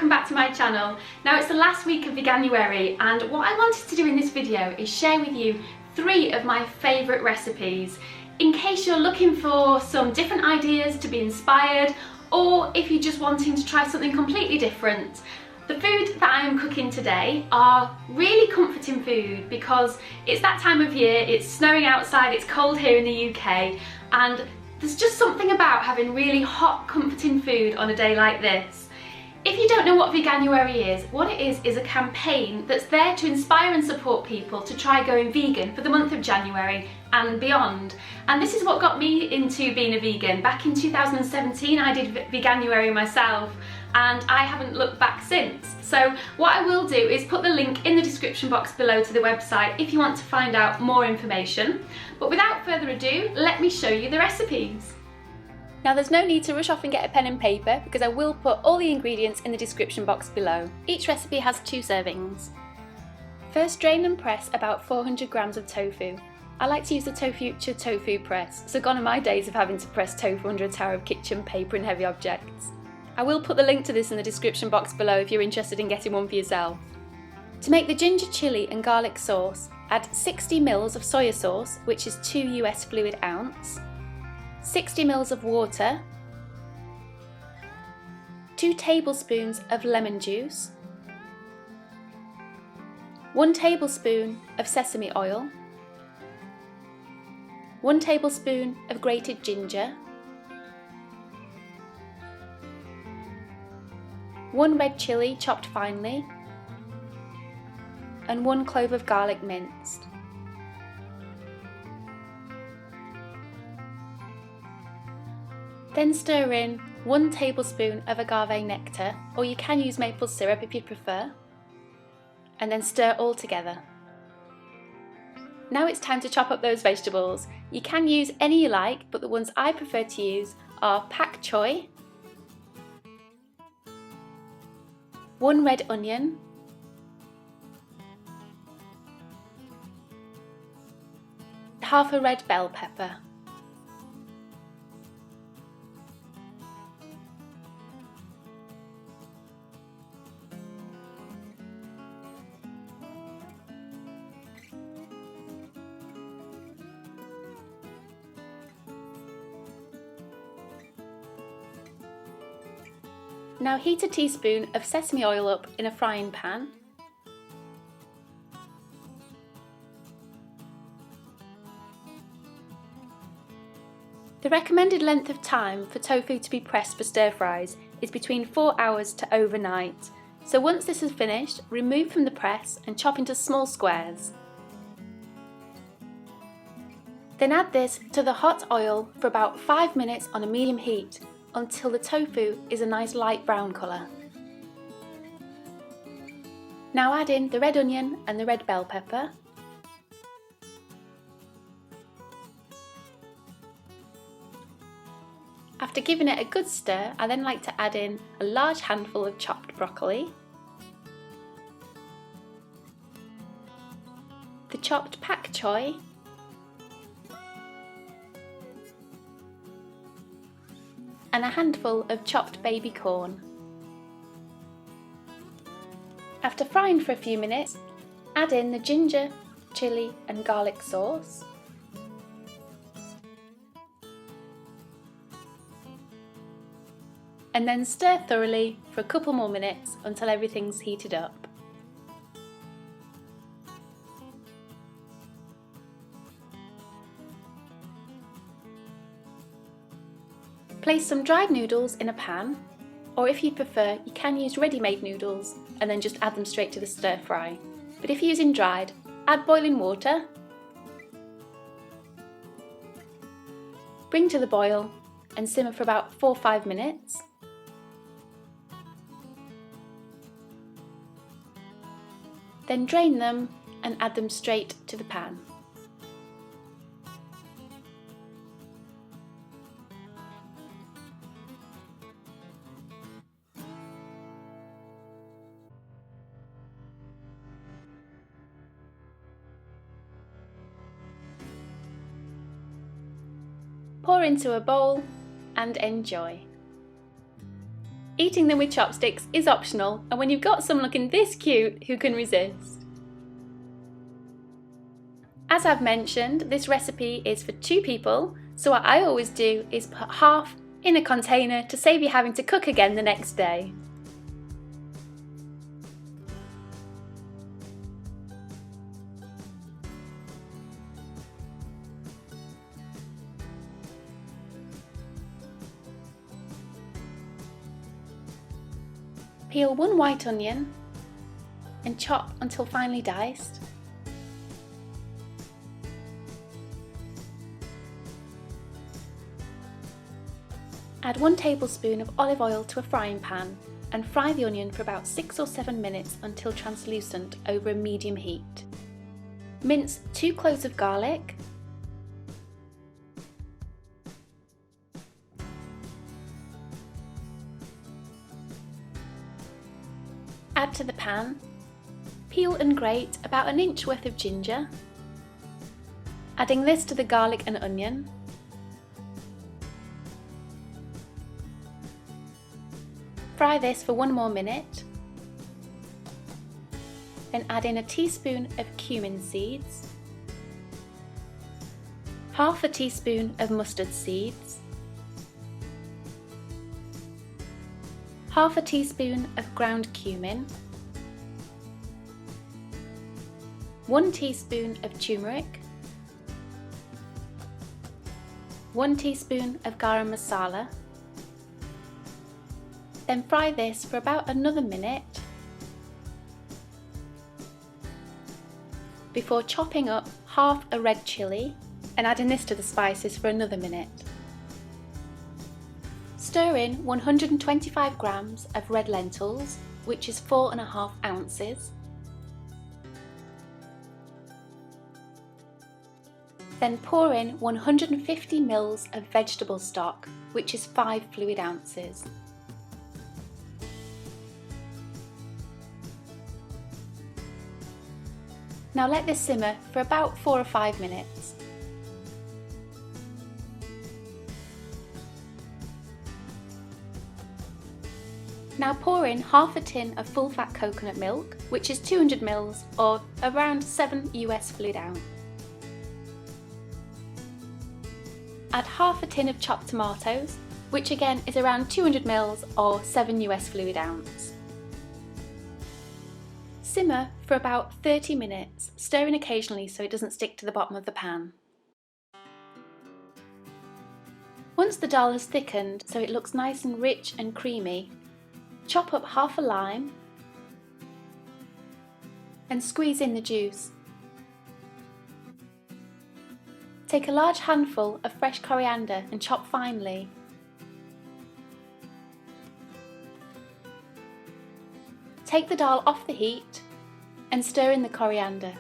welcome back to my channel. Now it's the last week of Veganuary, and what I wanted to do in this video is share with you 3 of my favourite recipes in case you're looking for some different ideas to be inspired, or if you're just wanting to try something completely different. The food that I am cooking today are really comforting food because it's that time of year, it's snowing outside, it's cold here in the UK, and there's just something about having really hot, comforting food on a day like this. If you don't know what Veganuary is, what it is a campaign that's there to inspire and support people to try going vegan for the month of January and beyond. And this is what got me into being a vegan. Back in 2017 I did Veganuary myself, and I haven't looked back since. So what I will do is put the link in the description box below to the website if you want to find out more information. But without further ado, let me show you the recipes. Now there's no need to rush off and get a pen and paper because I will put all the ingredients in the description box below. Each recipe has 2 servings. First, drain and press about 400 grams of tofu. I like to use the tofu press, so gone are my days of having to press tofu under a tower of kitchen paper and heavy objects. I will put the link to this in the description box below if you're interested in getting one for yourself. To make the ginger chili and garlic sauce, add 60 ml of soy sauce, which is 2 US fluid ounce, 60 ml of water, 2 tablespoons of lemon juice, 1 tablespoon of sesame oil, 1 tablespoon of grated ginger, 1 red chilli chopped finely, and 1 clove of garlic minced. Then stir in 1 tablespoon of agave nectar, or you can use maple syrup if you prefer, and then stir all together. Now it's time to chop up those vegetables. You can use any you like, but the ones I prefer to use are Pak Choi, 1 red onion, half a red bell pepper, Now heat a teaspoon of sesame oil up in a frying pan. The recommended length of time for tofu to be pressed for stir fries is between 4 hours to overnight. So once this is finished, remove from the press and chop into small squares. Then add this to the hot oil for about 5 minutes on a medium heat, until the tofu is a nice light brown colour. Now add in the red onion and the red bell pepper. After giving it a good stir, I then like to add in a large handful of chopped broccoli, the chopped Pak Choi, and a handful of chopped baby corn. After frying for a few minutes, add in the ginger, chili and garlic sauce, and then stir thoroughly for a couple more minutes until everything's heated up. Place some dried noodles in a pan, or if you prefer, you can use ready-made noodles and then just add them straight to the stir fry. But if you're using dried, add boiling water, bring to the boil and simmer for about 4 or 5 minutes. Then drain them and add them straight to the pan. Pour into a bowl and enjoy. Eating them with chopsticks is optional, and when you've got some looking this cute, who can resist? As I've mentioned, this recipe is for 2 people, so what I always do is put half in a container to save you having to cook again the next day. Peel 1 white onion and chop until finely diced. Add 1 tablespoon of olive oil to a frying pan and fry the onion for about 6 or 7 minutes until translucent over a medium heat. Mince 2 cloves of garlic, add to the pan, peel and grate about 1 inch worth of ginger, adding this to the garlic and onion. Fry this for 1 more minute, then add in a teaspoon of cumin seeds, half a teaspoon of mustard seeds, half a teaspoon of ground cumin, 1 teaspoon of turmeric, 1 teaspoon of garam masala. Then fry this for about another minute before chopping up half a red chilli and adding this to the spices for another minute. Stir in 125 grams of red lentils, which is 4.5 ounces. Then pour in 150 ml of vegetable stock, which is 5 fluid ounces. Now let this simmer for about 4 or 5 minutes. Now pour in half a tin of full fat coconut milk, which is 200 ml or around 7 US fluid ounce. Add half a tin of chopped tomatoes, which again is around 200 ml or 7 US fluid ounce. Simmer for about 30 minutes, stirring occasionally so it doesn't stick to the bottom of the pan. Once the dal has thickened so it looks nice and rich and creamy, chop up half a lime and squeeze in the juice. Take a large handful of fresh coriander and chop finely. Take the dal off the heat and stir in the coriander.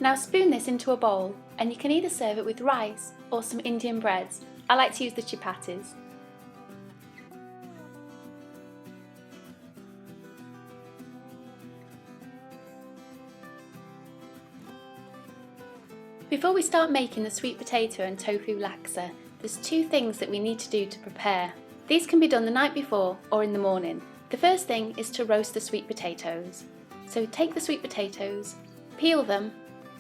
Now spoon this into a bowl, and you can either serve it with rice or some Indian breads. I like to use the chapatis. Before we start making the sweet potato and tofu laksa, there's 2 things that we need to do to prepare. These can be done the night before or in the morning. The first thing is to roast the sweet potatoes. So take the sweet potatoes, peel them,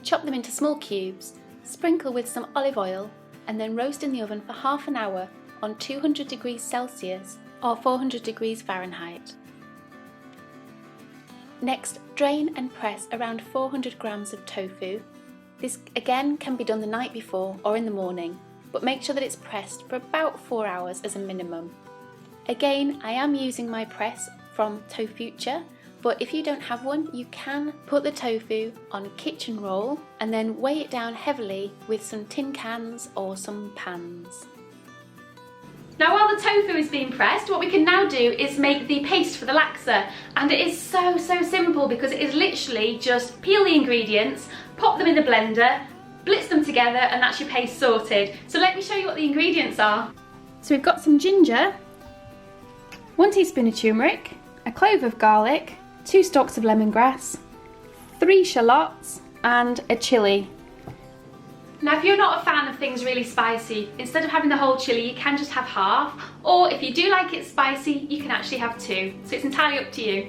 chop them into small cubes, sprinkle with some olive oil, and then roast in the oven for half an hour on 200 degrees Celsius or 400 degrees Fahrenheit. Next, drain and press around 400 grams of tofu. This again can be done the night before or in the morning, but make sure that it's pressed for about 4 hours as a minimum. Again, I am using my press from Tofuture, but if you don't have one, you can put the tofu on a kitchen roll and then weigh it down heavily with some tin cans or some pans. Now while the tofu is being pressed, what we can now do is make the paste for the laksa, and it is so simple because it is literally just peel the ingredients, pop them in the blender, blitz them together, and that's your paste sorted. So let me show you what the ingredients are. So we've got some ginger, 1 teaspoon of turmeric, a clove of garlic, 2 stalks of lemongrass, 3 shallots, and a chilli. Now if you're not a fan of things really spicy, instead of having the whole chilli you can just have half, or if you do like it spicy you can actually have 2, so it's entirely up to you.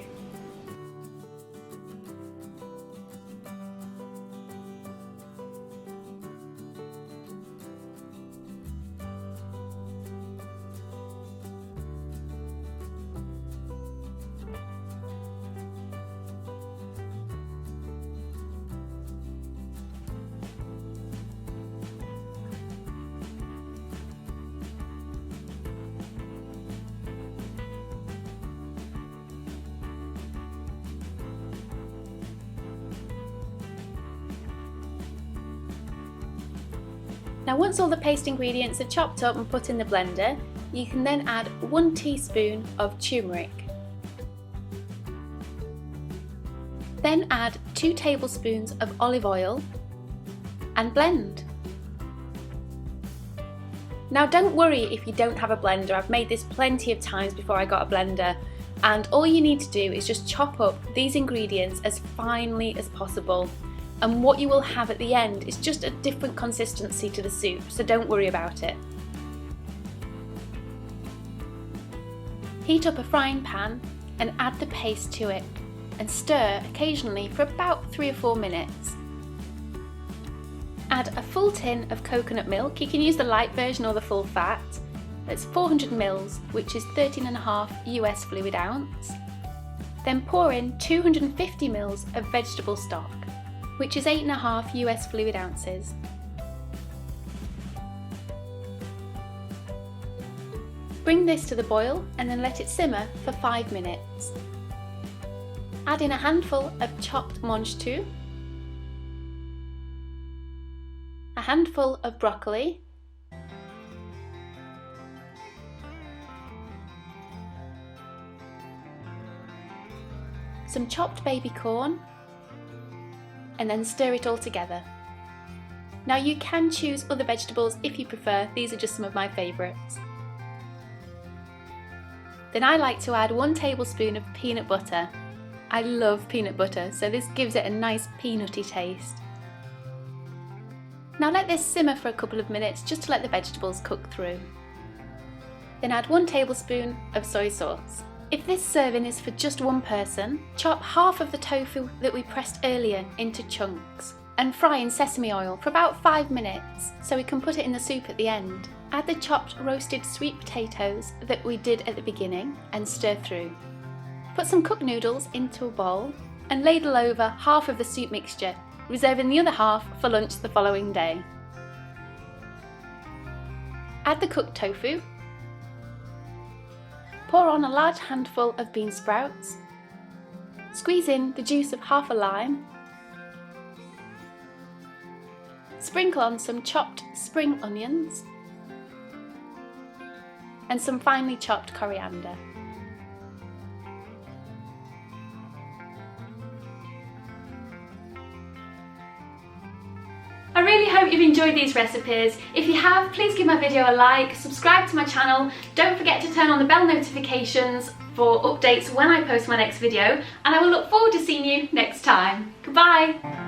Now once all the paste ingredients are chopped up and put in the blender, you can then add 1 teaspoon of turmeric. Then add 2 tablespoons of olive oil and blend. Now don't worry if you don't have a blender, I've made this plenty of times before I got a blender, and all you need to do is just chop up these ingredients as finely as possible. And what you will have at the end is just a different consistency to the soup, so don't worry about it. Heat up a frying pan and add the paste to it and stir occasionally for about 3 or 4 minutes. Add a full tin of coconut milk, you can use the light version or the full fat. That's 400 ml, which is 13.5 US fluid ounce. Then pour in 250 ml of vegetable stock, which is 8.5 US fluid ounces. Bring this to the boil and then let it simmer for 5 minutes. Add in a handful of chopped mange tout, a handful of broccoli, some chopped baby corn, and then stir it all together. Now you can choose other vegetables if you prefer, these are just some of my favourites. Then I like to add 1 tablespoon of peanut butter. I love peanut butter, so this gives it a nice peanutty taste. Now let this simmer for a couple of minutes just to let the vegetables cook through. Then add 1 tablespoon of soy sauce. If this serving is for just 1 person, chop half of the tofu that we pressed earlier into chunks and fry in sesame oil for about 5 minutes so we can put it in the soup at the end. Add the chopped roasted sweet potatoes that we did at the beginning and stir through. Put some cooked noodles into a bowl and ladle over half of the soup mixture, reserving the other half for lunch the following day. Add the cooked tofu. Pour on a large handful of bean sprouts, squeeze in the juice of half a lime, sprinkle on some chopped spring onions and some finely chopped coriander. I really hope you've enjoyed these recipes. If you have, please give my video a like, subscribe to my channel, don't forget to turn on the bell notifications for updates when I post my next video, and I will look forward to seeing you next time. Goodbye!